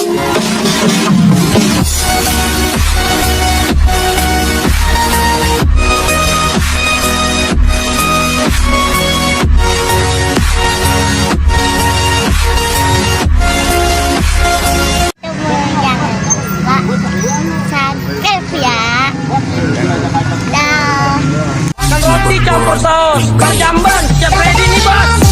Roti campur saus, Jamban, siap ready nih bos.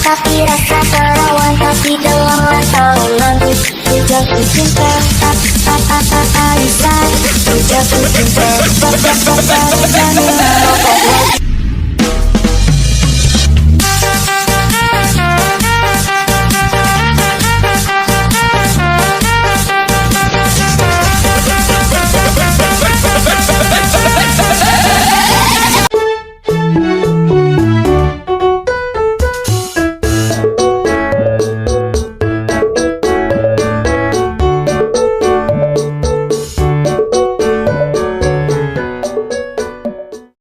Tapi rasa terawan, tapi dalam tahun nanti jatuh cinta, Aisyah jatuh cinta.